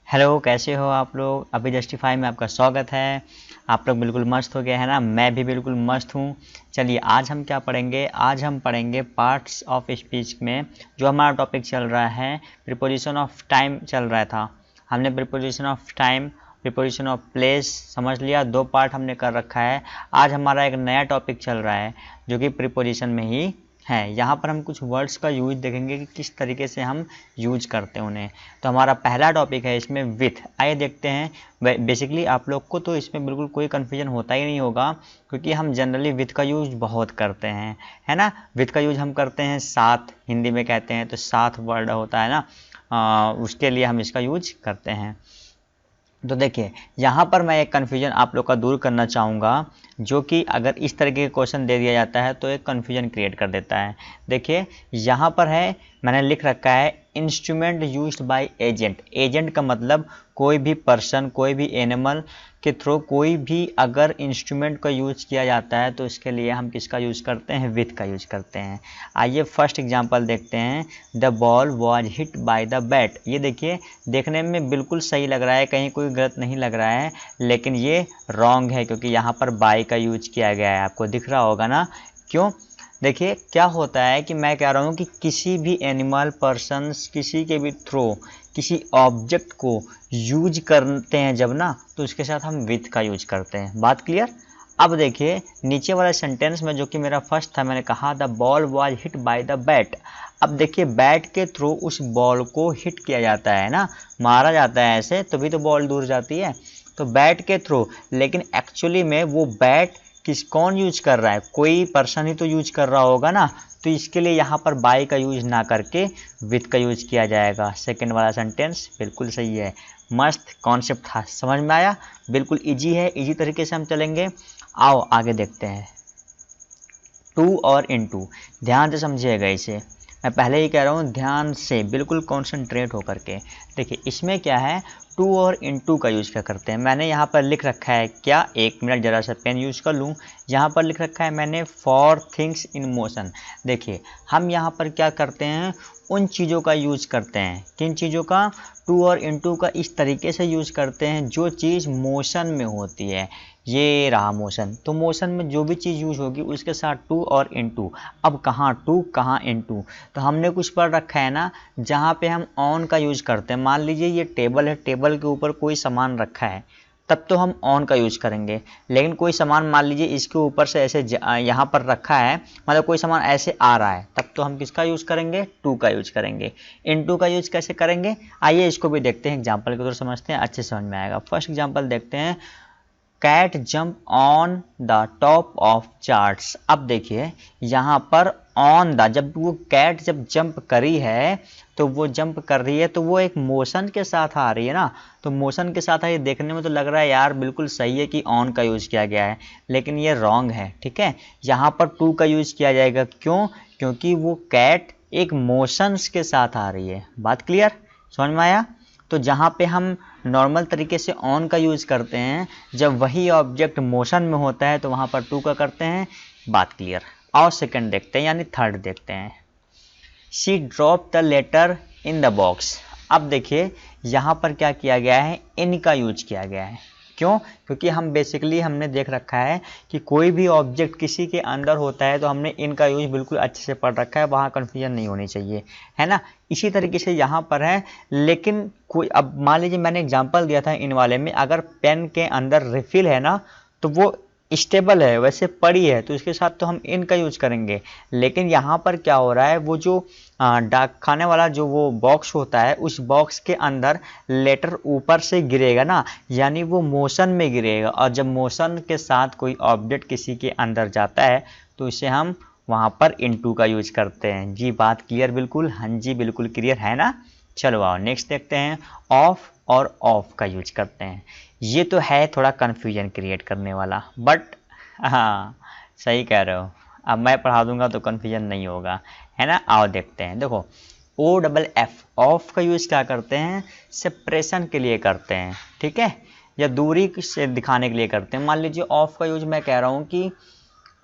Hello, कैसे हो आप लोग। अभी जस्टिफाई में आपका स्वागत है। आप लोग बिल्कुल मस्त हो गए है ना। मैं भी बिल्कुल मस्त हूँ। चलिए आज हम क्या पढ़ेंगे। आज हम पढ़ेंगे पार्ट्स ऑफ स्पीच में जो हमारा टॉपिक चल रहा है प्रीपोजिशन ऑफ टाइम चल रहा था। हमने preposition of time, preposition of place समझ लिया। 2 पार्ट हमने कर रखा है। आज हमारा एक नया टॉपिक चल रहा है जो कि प्रीपोजिशन में ही है। यहाँ पर हम कुछ वर्ड्स का यूज देखेंगे कि किस तरीके से हम यूज करते हैं उन्हें। तो हमारा पहला टॉपिक है इसमें विथ। आइए देखते हैं। बेसिकली आप लोग को तो इसमें बिल्कुल कोई कन्फ्यूजन होता ही नहीं होगा क्योंकि हम जनरली विथ का यूज बहुत करते हैं, है ना। विथ का यूज हम करते हैं साथ, हिंदी में कहते हैं तो साथ वर्ड होता है ना, उसके लिए हम इसका यूज करते हैं। तो देखिए यहाँ पर मैं एक कन्फ्यूजन आप लोग का दूर करना चाहूँगा जो कि अगर इस तरीके का क्वेश्चन दे दिया जाता है तो एक कन्फ्यूजन क्रिएट कर देता है। देखिए यहाँ पर है, मैंने लिख रखा है instrument used by agent. Agent का मतलब कोई भी पर्सन, कोई भी एनिमल के थ्रू कोई भी अगर इंस्ट्रूमेंट का यूज किया जाता है तो इसके लिए हम किसका यूज करते हैं, विथ का यूज करते हैं। आइए फर्स्ट एग्जांपल देखते हैं। The ball was hit by the bat. ये देखिए देखने में बिल्कुल सही लग रहा है, कहीं कोई गलत नहीं लग रहा है, लेकिन ये रॉन्ग है क्योंकि यहाँ पर बाय का यूज किया गया है। आपको दिख रहा होगा ना क्यों। देखिए क्या होता है कि मैं कह रहा हूँ कि किसी भी एनिमल, पर्सन्स, किसी के भी थ्रू किसी ऑब्जेक्ट को यूज करते हैं जब ना, तो उसके साथ हम विथ का यूज करते हैं। बात क्लियर। अब देखिए नीचे वाला सेंटेंस में जो कि मेरा फर्स्ट था, मैंने कहा the ball was hit by the bat. अब देखिए बैट के थ्रू उस बॉल को हिट किया जाता है ना, मारा जाता है ऐसे, तभी तो बॉल दूर जाती है। तो बैट के थ्रू, लेकिन एक्चुअली में वो बैट कौन यूज कर रहा है, कोई पर्सन ही तो यूज कर रहा होगा ना। तो इसके लिए यहाँ पर बाय का यूज ना करके विथ का यूज किया जाएगा। सेकंड वाला सेंटेंस बिल्कुल सही है। मस्त कॉन्सेप्ट था, समझ में आया। बिल्कुल इजी है, इजी तरीके से हम चलेंगे। आओ आगे देखते हैं। टू और इनटू, ध्यान से समझिएगा इसे। मैं पहले ही कह रहा हूँ ध्यान से, बिल्कुल कॉन्सेंट्रेट होकर के। देखिए इसमें क्या है, टू और इनटू का यूज़ क्या करते हैं। मैंने यहाँ पर लिख रखा है क्या, एक मिनट ज़रा सा पेन यूज़ कर लूँ। यहाँ पर लिख रखा है मैंने फॉर थिंग्स इन मोशन। देखिए हम यहाँ पर क्या करते हैं, उन चीज़ों का यूज करते हैं। किन चीज़ों का, टू और इनटू का इस तरीके से यूज करते हैं जो चीज़ मोशन में होती है। ये रहा मोशन, तो मोशन में जो भी चीज़ यूज होगी उसके साथ टू और इनटू। अब कहाँ टू कहाँ इनटू, तो हमने कुछ पढ़ रखा है ना जहाँ पे हम ऑन का यूज करते हैं। मान लीजिए ये टेबल है, टेबल के ऊपर कोई सामान रखा है, तब तो हम ऑन का यूज करेंगे। लेकिन कोई सामान मान लीजिए इसके ऊपर से ऐसे यहाँ पर रखा है, मतलब कोई सामान ऐसे आ रहा है, तब तो हम किसका यूज करेंगे, टू का यूज करेंगे। इनटू का यूज कैसे करेंगे, आइए इसको भी देखते हैं, एग्जाम्पल के तौर समझते हैं, अच्छे समझ में आएगा। फर्स्ट एग्जाम्पल देखते हैं। Cat jump on the top of charts. अब देखिए यहाँ पर ऑन द, जब वो कैट जब जंप करी है तो वो जंप कर रही है तो वो एक मोशन के साथ आ रही है ना। तो मोशन के साथ है, देखने में तो लग रहा है यार बिल्कुल सही है कि ऑन का यूज किया गया है, लेकिन ये रॉन्ग है। ठीक है, यहाँ पर टू का यूज किया जाएगा। क्यों, क्योंकि वो कैट एक मोशंस के साथ आ रही है। बात क्लियर, समझ में आया। तो जहाँ पे हम नॉर्मल तरीके से ऑन का यूज करते हैं, जब वही ऑब्जेक्ट मोशन में होता है तो वहाँ पर टू का करते हैं। बात क्लियर। और सेकंड देखते हैं, यानी थर्ड देखते हैं। She drop the letter in the box. अब देखिए यहाँ पर क्या किया गया है, इन का यूज किया गया है। क्यों, क्योंकि हम बेसिकली हमने देख रखा है कि कोई भी ऑब्जेक्ट किसी के अंदर होता है तो हमने इन का यूज बिल्कुल अच्छे से पढ़ रखा है, वहाँ कन्फ्यूजन नहीं होनी चाहिए, है ना। इसी तरीके से यहाँ पर है, लेकिन कोई, अब मान लीजिए मैंने एग्जांपल दिया था इन वाले में, अगर पेन के अंदर रिफिल है ना तो वो स्टेबल है, वैसे पड़ी है, तो इसके साथ तो हम इन का यूज करेंगे। लेकिन यहाँ पर क्या हो रहा है, वो जो डाक खाने वाला जो वो बॉक्स होता है, उस बॉक्स के अंदर लेटर ऊपर से गिरेगा ना, यानी वो मोशन में गिरेगा। और जब मोशन के साथ कोई ऑब्जेक्ट किसी के अंदर जाता है तो इसे हम वहाँ पर इनटू का यूज करते हैं। जी बात क्लियर बिल्कुल, हाँ जी बिल्कुल क्लियर है ना। चलो आओ नेक्स्ट देखते हैं। ऑफ और ऑफ का यूज करते हैं। ये तो है थोड़ा कन्फ्यूजन क्रिएट करने वाला, बट हाँ सही कह रहे हो, अब मैं पढ़ा दूंगा तो कन्फ्यूजन नहीं होगा, है ना। आओ देखते हैं। देखो ओ डबल एफ, ऑफ का यूज क्या करते हैं, सेपरेशन के लिए करते हैं। ठीक है, या दूरी से दिखाने के लिए करते हैं। मान लीजिए ऑफ का यूज मैं कह रहा हूँ कि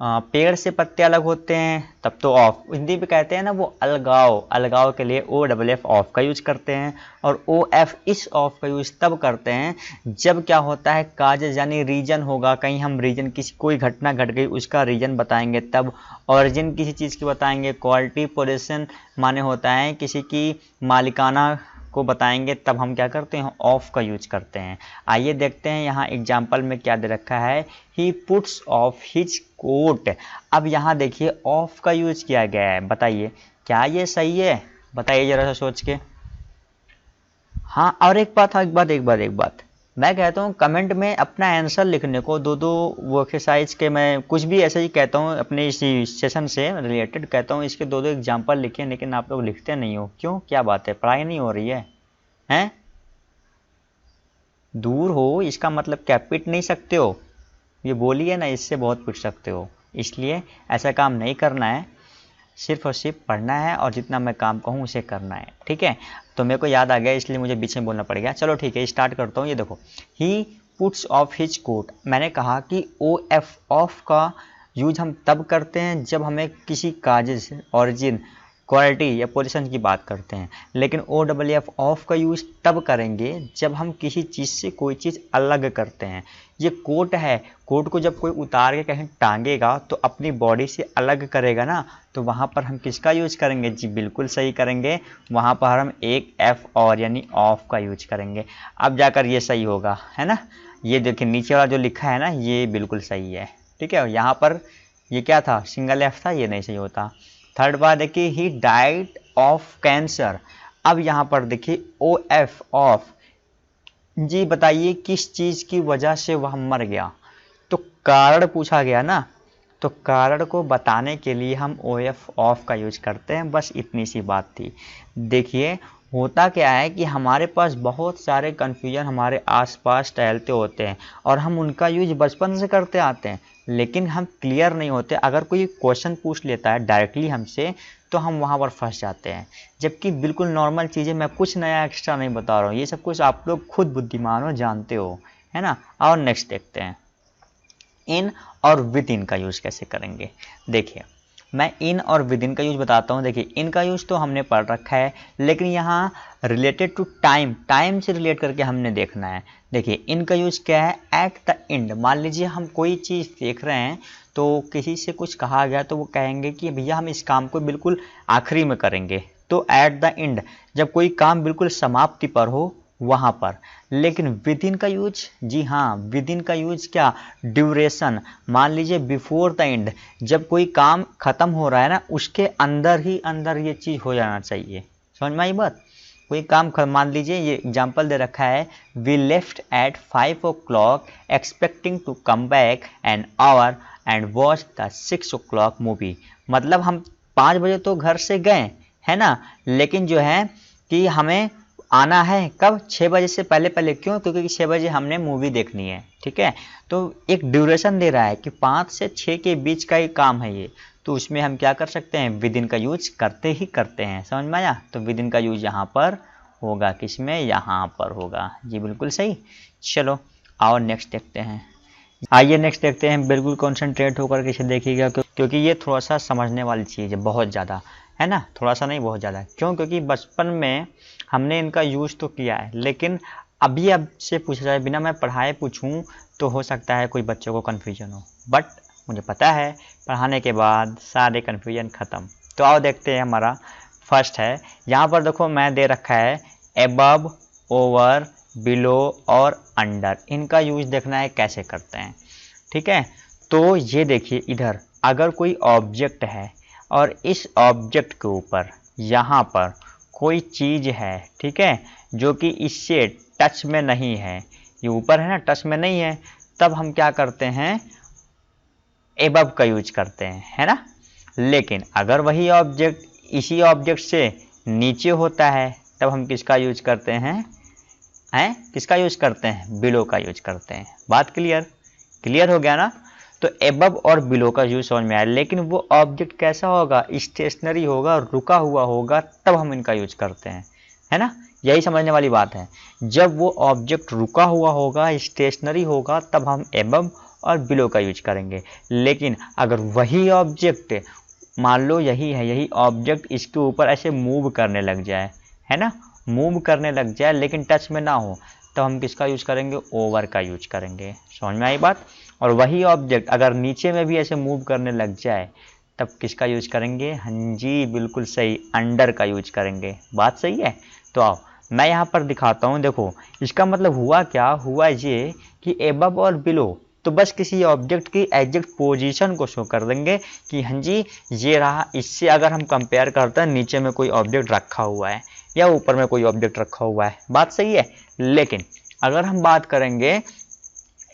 पेड़ से पत्ते अलग होते हैं तब तो ऑफ, हिंदी में कहते हैं ना वो अलगाव, अलगाव के लिए ओ डबल एफ ऑफ का यूज करते हैं। और ओ एफ इस ऑफ का यूज तब करते हैं जब क्या होता है काजेज यानी रीजन होगा, कहीं हम रीजन किसी कोई घटना घट गई उसका रीजन बताएंगे तब, ऑरिजिन किसी चीज़ की बताएंगे, क्वालिटी पोजीशन माने होता है किसी की मालिकाना को बताएंगे तब हम क्या करते हैं ऑफ का यूज करते हैं। आइए देखते हैं यहाँ एग्जाम्पल में क्या दे रखा है, he puts off his coat. अब यहाँ देखिए ऑफ का यूज किया गया है, बताइए क्या ये सही है, बताइए जरा सा सोच के। हाँ और एक बात मैं कहता हूँ कमेंट में अपना आंसर लिखने को दो वो एक्सरसाइज के, मैं कुछ भी ऐसे ही कहता हूँ अपने इसी सेशन से रिलेटेड कहता हूँ इसके दो एग्जाम्पल लिखिए, लेकिन आप लोग लिखते नहीं हो, क्यों, क्या बात है, पढ़ाई नहीं हो रही है हैं? दूर हो इसका मतलब क्या पिट नहीं सकते हो, ये बोलिए ना, इससे बहुत पिट सकते हो, इसलिए ऐसा काम नहीं करना है, सिर्फ और सिर्फ पढ़ना है और जितना मैं काम कहूँ उसे करना है, ठीक है। तो मेरे को याद आ गया इसलिए मुझे बीच में बोलना पड़ गया। चलो ठीक है स्टार्ट करता हूँ। ये देखो he puts off his coat, मैंने कहा कि ओ एफ ऑफ का यूज हम तब करते हैं जब हमें किसी काजेज, ऑरिजिन, क्वालिटी या पोजीशन की बात करते हैं, लेकिन ओ डबल एफ ऑफ का यूज तब करेंगे जब हम किसी चीज़ से कोई चीज़ अलग करते हैं। ये कोट है, कोट को जब कोई उतार के कहीं टांगेगा तो अपनी बॉडी से अलग करेगा ना, तो वहाँ पर हम किसका यूज करेंगे, जी बिल्कुल सही करेंगे, वहाँ पर हम एक एफ और यानी ऑफ का यूज करेंगे। अब जाकर ये सही होगा, है ना। ये देखिए नीचे वाला जो लिखा है ना ये बिल्कुल सही है, ठीक है। यहाँ पर ये क्या था, सिंगल एफ था, ये नहीं सही होता। थर्ड बार देखिए ही डाइड ऑफ कैंसर। अब यहाँ पर देखिए ओ एफ ऑफ, जी बताइए किस चीज़ की वजह से वह मर गया, तो कारण पूछा गया ना, तो कारण को बताने के लिए हम ओ एफ ऑफ का यूज करते हैं, बस इतनी सी बात थी। देखिए होता क्या है कि हमारे पास बहुत सारे कन्फ्यूजन हमारे आसपास टहलते होते हैं और हम उनका यूज बचपन से करते आते हैं, लेकिन हम क्लियर नहीं होते। अगर कोई क्वेश्चन पूछ लेता है डायरेक्टली हमसे तो हम वहाँ पर फंस जाते हैं, जबकि बिल्कुल नॉर्मल चीज़ें, मैं कुछ नया एक्स्ट्रा नहीं बता रहा हूँ, ये सब कुछ आप लोग खुद बुद्धिमान हो, जानते हो, है ना। और नेक्स्ट देखते हैं इन और विद इन का यूज़ कैसे करेंगे। देखिए मैं इन और विद इन का यूज बताता हूँ। देखिए इन का यूज तो हमने पढ़ रखा है, लेकिन यहाँ रिलेटेड टू टाइम, टाइम से रिलेट करके हमने देखना है। देखिए इन का यूज क्या है, एट द एंड। मान लीजिए हम कोई चीज़ देख रहे हैं तो किसी से कुछ कहा गया तो वो कहेंगे कि भैया हम इस काम को बिल्कुल आखिरी में करेंगे, तो एट द एंड, जब कोई काम बिल्कुल समाप्ति पर हो वहाँ पर। लेकिन विद इन का यूज, जी हाँ विद इन का यूज क्या, ड्यूरेशन। मान लीजिए बिफोर द एंड, जब कोई काम खत्म हो रहा है ना उसके अंदर ही अंदर ये चीज़ हो जाना चाहिए, समझ में आई बात। कोई काम मान लीजिए ये एग्जाम्पल दे रखा है, we left at 5 o'clock expecting to come back an hour and watch the 6 o'clock movie. मतलब हम 5 बजे तो घर से गए है ना, लेकिन जो है कि हमें आना है कब, 6 बजे से पहले पहले। क्यों, क्योंकि 6 बजे हमने मूवी देखनी है, ठीक है। तो एक ड्यूरेशन दे रहा है कि 5 से 6 के बीच का ही काम है ये, तो उसमें हम क्या कर सकते हैं, विद इन का यूज करते ही करते हैं, समझ में आया। तो विद इन का यूज यहाँ पर होगा, किसमें, यहाँ पर होगा, जी बिल्कुल सही। चलो और नेक्स्ट देखते हैं। आइए नेक्स्ट देखते हैं, बिल्कुल कॉन्सेंट्रेट होकर के इसे देखिएगा, क्योंकि ये थोड़ा सा समझने वाली चीज़ है, बहुत ज़्यादा, है ना, थोड़ा सा नहीं बहुत ज़्यादा। क्यों, क्योंकि बचपन में हमने इनका यूज़ तो किया है, लेकिन अभी अब से पूछा जाए बिना मैं पढ़ाए पूछूं तो हो सकता है कोई बच्चों को कन्फ्यूजन हो, बट मुझे पता है पढ़ाने के बाद सारे कन्फ्यूजन ख़त्म। तो आओ देखते हैं, हमारा फर्स्ट है, यहाँ पर देखो मैं दे रखा है एबव, ओवर, बिलो और अंडर। इनका यूज देखना है कैसे करते हैं, ठीक है। तो ये देखिए इधर अगर कोई ऑब्जेक्ट है और इस ऑब्जेक्ट के ऊपर यहाँ पर कोई चीज़ है, ठीक है, जो कि इससे टच में नहीं है, ये ऊपर है ना, टच में नहीं है, तब हम क्या करते हैं, एबव का यूज करते हैं, है ना। लेकिन अगर वही ऑब्जेक्ट इसी ऑब्जेक्ट से नीचे होता है तब हम किसका यूज करते हैं, किसका यूज करते हैं, बिलो का यूज करते हैं। बात क्लियर, क्लियर हो गया ना। तो एबव और बिलो का यूज समझ में आया, लेकिन वो ऑब्जेक्ट कैसा होगा, स्टेशनरी होगा, रुका हुआ होगा, तब हम इनका यूज करते हैं, है ना। यही समझने वाली बात है, जब वो ऑब्जेक्ट रुका हुआ होगा, स्टेशनरी होगा, तब हम एबव और बिलो का यूज करेंगे। लेकिन अगर वही ऑब्जेक्ट मान लो यही ऑब्जेक्ट इसके ऊपर ऐसे मूव करने लग जाए, है ना, मूव करने लग जाए लेकिन टच में ना हो, तो हम किसका यूज करेंगे? ओवर का यूज करेंगे। समझ में आई बात? और वही ऑब्जेक्ट अगर नीचे में भी ऐसे मूव करने लग जाए तब किसका यूज करेंगे? हाँ जी बिल्कुल सही, अंडर का यूज करेंगे। बात सही है। तो आओ मैं यहाँ पर दिखाता हूँ। देखो इसका मतलब हुआ क्या, हुआ ये कि एबव और बिलो तो बस किसी ऑब्जेक्ट की एग्जैक्ट पोजीशन को शो कर देंगे कि हाँ जी ये रहा। इससे अगर हम कंपेयर करते हैं नीचे में कोई ऑब्जेक्ट रखा हुआ है या ऊपर में कोई ऑब्जेक्ट रखा हुआ है, बात सही है। लेकिन अगर हम बात करेंगे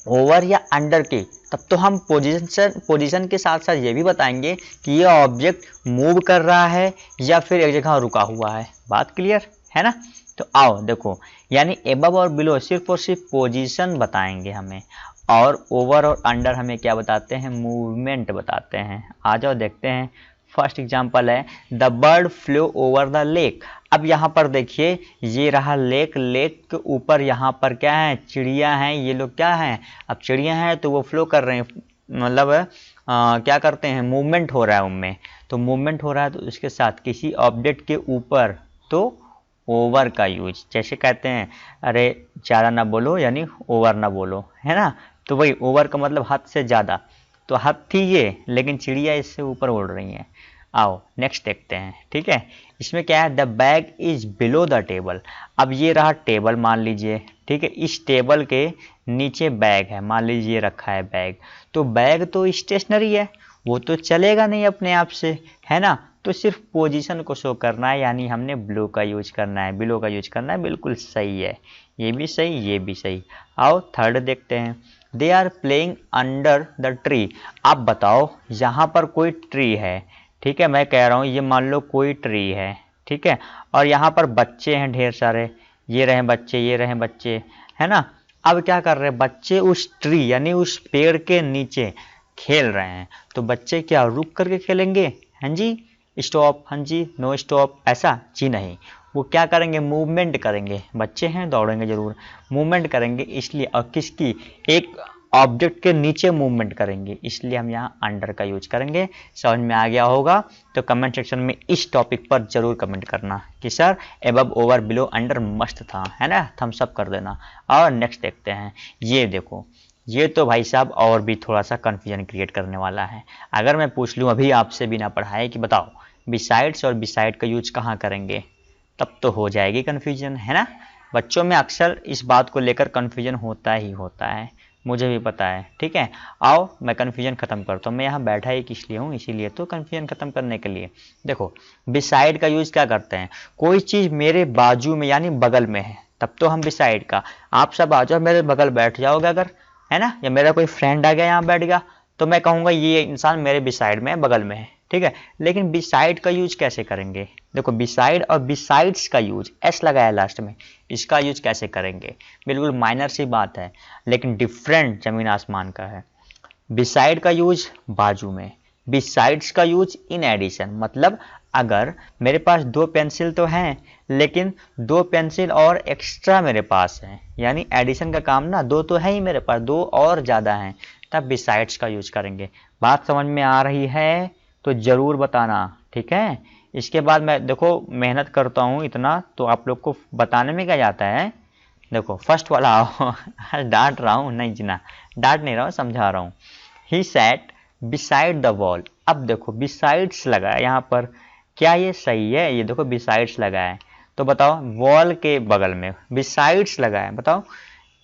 ओवर या अंडर की, तब तो हम पोजीशन के साथ साथ ये भी बताएंगे कि ये ऑब्जेक्ट मूव कर रहा है या फिर एक जगह रुका हुआ है। बात क्लियर है ना? तो आओ देखो, यानी एबव और बिलो सिर्फ और सिर्फ पोजीशन बताएंगे हमें, और ओवर और अंडर हमें क्या बताते हैं? मूवमेंट बताते हैं। आ जाओ देखते हैं। फर्स्ट एग्जांपल है the bird flow over the lake. अब यहाँ पर देखिए ये रहा लेक, लेक के ऊपर यहाँ पर क्या है? चिड़िया हैं। ये लोग क्या हैं? अब चिड़िया हैं तो वो फ्लो कर रहे हैं, मतलब क्या करते हैं? मूवमेंट हो रहा है उनमें। तो मूवमेंट हो रहा है तो इसके साथ किसी ऑब्जेक्ट के ऊपर तो ओवर का यूज। जैसे कहते हैं अरे ज़्यादा ना बोलो, यानी ओवर ना बोलो, है ना। तो वही ओवर का मतलब हद से ज़्यादा। तो हद थी ये, लेकिन चिड़िया इससे ऊपर उड़ रही हैं। आओ नेक्स्ट देखते हैं। ठीक है, इसमें क्या है? The bag is below the table. अब ये रहा टेबल मान लीजिए, ठीक है, इस टेबल के नीचे बैग है, मान लीजिए रखा है बैग। तो बैग तो स्टेशनरी है, वो तो चलेगा नहीं अपने आप से, है ना। तो सिर्फ पोजीशन को शो करना है, यानी हमने ब्लो का यूज करना है, बिलो का यूज करना है। बिल्कुल सही है, ये भी सही, ये भी सही। आओ थर्ड देखते हैं। They are playing under the tree. आप बताओ यहाँ पर कोई ट्री है, ठीक है, मैं कह रहा हूँ ये मान लो कोई ट्री है, ठीक है, और यहाँ पर बच्चे हैं ढेर सारे, ये रहे बच्चे, ये रहे बच्चे, है ना। अब क्या कर रहे हैं बच्चे? उस ट्री यानी उस पेड़ के नीचे खेल रहे हैं। तो बच्चे क्या रुक करके खेलेंगे? हाँ जी स्टॉप, हाँ जी नो स्टॉप, ऐसा जी नहीं। वो क्या करेंगे? मूवमेंट करेंगे। बच्चे हैं दौड़ेंगे जरूर, मूवमेंट करेंगे। इसलिए और किसकी? एक ऑब्जेक्ट के नीचे मूवमेंट करेंगे, इसलिए हम यहाँ अंडर का यूज करेंगे। समझ में आ गया होगा? तो कमेंट सेक्शन में इस टॉपिक पर जरूर कमेंट करना कि sir above over below under मस्त था, है ना, थम्स अप कर देना। और नेक्स्ट देखते हैं। ये देखो, ये तो भाई साहब और भी थोड़ा सा कन्फ्यूजन क्रिएट करने वाला है। अगर मैं पूछ लूँ अभी आपसे बिना पढ़ाए कि बताओ बिसाइड्स और बिसाइड का यूज कहाँ करेंगे, तब तो हो जाएगी कन्फ्यूजन, है ना। बच्चों में अक्सर इस बात को लेकर कन्फ्यूजन होता ही होता है, मुझे भी पता है। ठीक है, आओ मैं कन्फ्यूजन खत्म करता हूँ। मैं यहाँ बैठा ही किस लिए हूँ? इसीलिए तो कन्फ्यूजन खत्म करने के लिए। देखो बिसाइड का यूज क्या करते हैं? कोई चीज़ मेरे बाजू में यानी बगल में है, तब तो हम बिसाइड का। आप सब आ जाओ मेरे बगल बैठ जाओगे अगर, है ना, या मेरा कोई फ्रेंड आ गया यहाँ बैठ गया, तो मैं कहूँगा ये इंसान मेरे बिसाइड में है, बगल में है। ठीक है, लेकिन बिसाइड का यूज कैसे करेंगे? देखो बिसाइड और बिसाइड्स का यूज, एस लगाया लास्ट में, इसका यूज कैसे करेंगे? बिल्कुल माइनर सी बात है, लेकिन डिफरेंट जमीन आसमान का है। बिसाइड का यूज बाजू में, बिसाइड्स का यूज इन एडिशन। मतलब अगर मेरे पास दो पेंसिल तो हैं, लेकिन दो पेंसिल और एक्स्ट्रा मेरे पास है, यानी एडिशन का काम ना, दो तो है ही मेरे पास, दो और ज़्यादा हैं, तब बिसाइड्स का यूज करेंगे। बात समझ में आ रही है तो ज़रूर बताना, ठीक है। इसके बाद मैं देखो मेहनत करता हूँ इतना, तो आप लोग को बताने में क्या जाता है। देखो फर्स्ट वाला आओ डांट रहा हूँ, नहीं जीना, डांट नहीं रहा हूँ, समझा रहा हूँ। He sat beside the wall. अब देखो बिसाइड्स लगा है यहाँ पर, क्या ये सही है? ये देखो बिसाइड्स लगा है, तो बताओ वॉल के बगल में बिसाइड्स लगा है, बताओ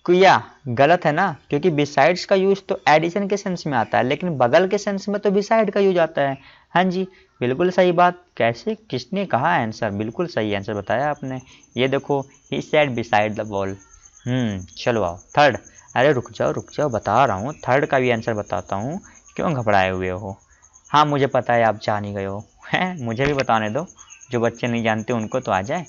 क्या गलत है ना? क्योंकि बिसाइड्स का यूज तो एडिशन के सेंस में आता है, लेकिन बगल के सेंस में तो बिसाइड का यूज आता है। हाँ जी बिल्कुल सही बात। कैसे, किसने कहा आंसर? बिल्कुल सही आंसर बताया आपने। ये देखो he said beside the wall. चलो आओ थर्ड। अरे रुक जाओ बता रहा हूँ, थर्ड का भी आंसर बताता हूँ, क्यों घबराए हुए हो? हाँ मुझे पता है आप जान ही गए हो, हैं, मुझे भी बताने दो, जो बच्चे नहीं जानते उनको तो आ जाए।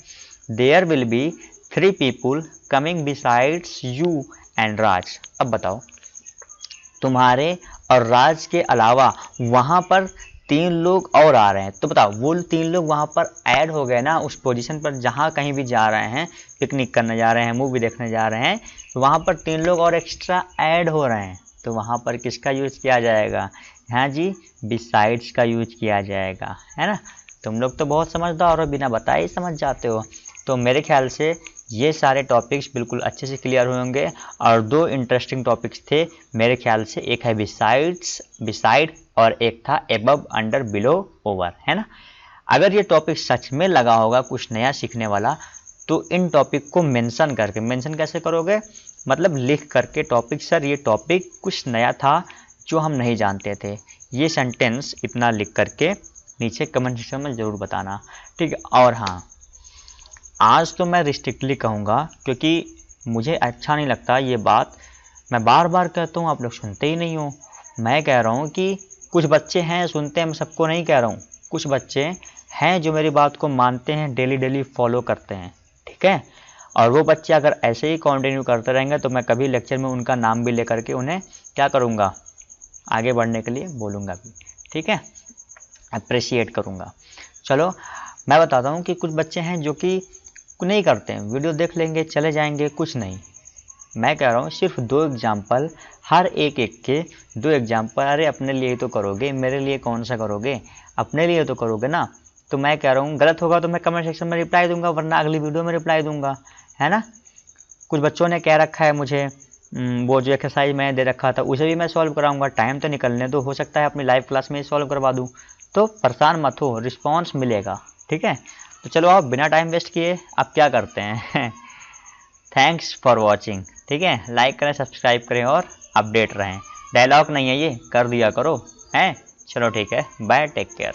There will be 3 people coming besides you and Raj. अब बताओ तुम्हारे और राज के अलावा वहाँ पर 3 लोग और आ रहे हैं, तो बताओ वो 3 लोग वहाँ पर ऐड हो गए ना, उस पोजीशन पर जहाँ कहीं भी जा रहे हैं, पिकनिक करने जा रहे हैं, मूवी देखने जा रहे हैं, तो वहाँ पर 3 लोग और एक्स्ट्रा ऐड हो रहे हैं। तो वहाँ पर किसका यूज किया जाएगा? हाँ जी, बिसाइड्स का यूज किया जाएगा, है ना। तुम लोग तो बहुत समझदार और बिना बताए ही समझ जाते हो। तो मेरे ख्याल से ये सारे टॉपिक्स बिल्कुल अच्छे से क्लियर होंगे। और दो इंटरेस्टिंग टॉपिक्स थे मेरे ख्याल से, एक है बिसाइड और एक था एबव, अंडर, बिलो, ओवर, है ना। अगर ये टॉपिक सच में लगा होगा कुछ नया सीखने वाला, तो इन टॉपिक को मेंशन करके, मेंशन कैसे करोगे, मतलब लिख करके टॉपिक, सर ये टॉपिक कुछ नया था जो हम नहीं जानते थे, ये सेंटेंस इतना लिख करके नीचे कमेंट सेक्शन में ज़रूर बताना, ठीक है। और हाँ, आज तो मैं रिस्ट्रिक्टली कहूँगा क्योंकि मुझे अच्छा नहीं लगता ये बात, मैं बार बार कहता हूँ, आप लोग सुनते ही नहीं हो। मैं कह रहा हूँ कि कुछ बच्चे हैं सुनते हैं, मैं सबको नहीं कह रहा हूँ, कुछ बच्चे हैं जो मेरी बात को मानते हैं, डेली डेली फॉलो करते हैं, ठीक है। और वो बच्चे अगर ऐसे ही कंटिन्यू करते रहेंगे तो मैं कभी लेक्चर में उनका नाम भी लेकर के उन्हें क्या करूँगा, आगे बढ़ने के लिए बोलूँगा भी, ठीक है, अप्रिशिएट करूँगा। चलो मैं बताता हूँ कि कुछ बच्चे हैं जो कि नहीं करते हैं, वीडियो देख लेंगे चले जाएंगे, कुछ नहीं। मैं कह रहा हूँ सिर्फ 2 एग्जाम्पल, हर एक के 2 एग्जाम्पल। अरे अपने लिए तो करोगे, मेरे लिए कौन सा करोगे, अपने लिए तो करोगे ना। तो मैं कह रहा हूँ गलत होगा तो मैं कमेंट सेक्शन में रिप्लाई दूंगा, वरना अगली वीडियो में रिप्लाई दूंगा, है ना। कुछ बच्चों ने कह रखा है मुझे, वो जो एक्सरसाइज मैंने दे रखा था उसे भी मैं सॉल्व कराऊंगा, टाइम तो निकलने दो, हो सकता है अपनी लाइव क्लास में ही सॉल्व करवा दूँ। तो परेशान मत हो, रिस्पॉन्स मिलेगा, ठीक है। तो चलो आप बिना टाइम वेस्ट किए आप क्या करते हैं थैंक्स फॉर वॉचिंग, ठीक है। लाइक करें, सब्सक्राइब करें और अपडेट रहें। डायलॉग नहीं है ये, कर दिया करो, हैं। चलो ठीक है, बाय, टेक केयर।